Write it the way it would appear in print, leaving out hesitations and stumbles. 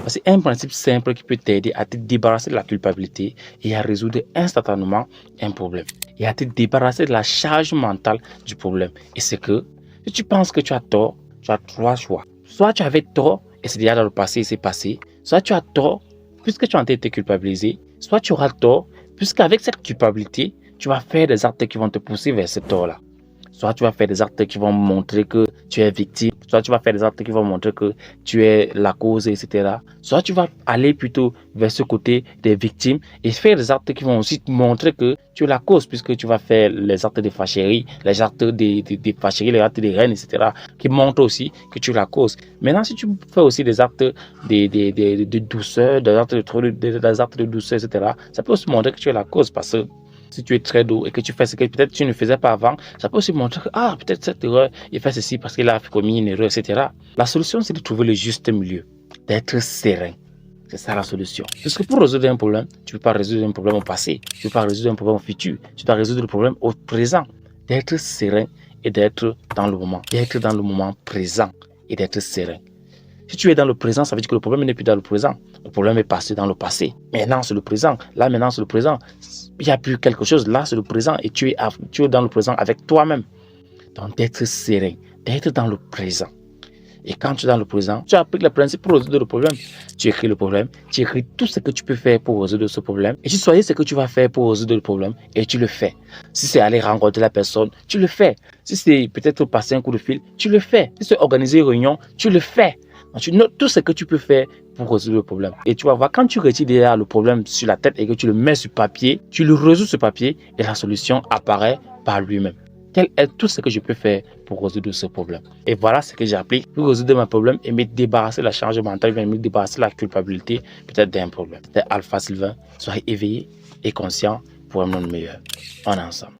C'est un principe simple qui peut t'aider à te débarrasser de la culpabilité et à résoudre instantanément un problème. Et à te débarrasser de la charge mentale du problème. Et c'est que si tu penses que tu as tort, tu as trois choix. Soit tu avais tort et c'est déjà dans le passé et c'est passé. Soit tu as tort puisque tu as été culpabilisé. Soit tu auras tort puisqu'avec cette culpabilité, tu vas faire des actes qui vont te pousser vers ce tort-là. Soit tu vas faire des actes qui vont montrer que tu es victime. Soit tu vas faire des actes qui vont montrer que tu es la cause, etc. Soit tu vas aller plutôt vers ce côté des victimes et faire des actes qui vont aussi te montrer que tu es la cause, puisque tu vas faire les actes de fâcherie, les actes de fâcherie, les actes de haine, etc. qui montrent aussi que tu es la cause. Maintenant, si tu fais aussi des actes de douceur, des actes de douceur, etc., ça peut aussi montrer que tu es la cause parce que si tu es très doux et que tu fais ce que peut-être tu ne faisais pas avant, ça peut aussi montrer que peut-être cette erreur, il fait ceci parce qu'il a commis une erreur, etc. La solution, c'est de trouver le juste milieu, d'être serein. C'est ça la solution. Parce que pour résoudre un problème, tu ne peux pas résoudre un problème au passé, tu ne peux pas résoudre un problème au futur, tu dois résoudre le problème au présent. D'être serein et d'être dans le moment. D'être dans le moment présent et d'être serein. Si tu es dans le présent, ça veut dire que le problème n'est plus dans le présent. Le problème est passé dans le passé. Maintenant, c'est le présent. Là, maintenant, c'est le présent. Il n'y a plus quelque chose. Là, c'est le présent. Et tu es dans le présent avec toi-même. Donc, d'être serein, d'être dans le présent. Et quand tu es dans le présent, tu appliques le principe pour résoudre le problème. Tu écris le problème, tu écris tout ce que tu peux faire pour résoudre ce problème. Et tu choisis ce que tu vas faire pour résoudre le problème et tu le fais. Si c'est aller rencontrer la personne, tu le fais. Si c'est peut-être passer un coup de fil, tu le fais. Si c'est organiser une réunion, tu le fais. Donc, tu notes tout ce que tu peux faire pour résoudre le problème. Et tu vas voir, quand tu retires déjà le problème sur la tête et que tu le mets sur papier, tu le résous sur papier et la solution apparaît par lui-même. Quel est tout ce que je peux faire pour résoudre ce problème? Et voilà ce que j'applique pour résoudre mon problème et me débarrasser de la charge mentale, me débarrasser de la culpabilité peut-être d'un problème. C'était Alpha Sylvain. Soyez éveillé et conscient pour un monde meilleur. On est ensemble.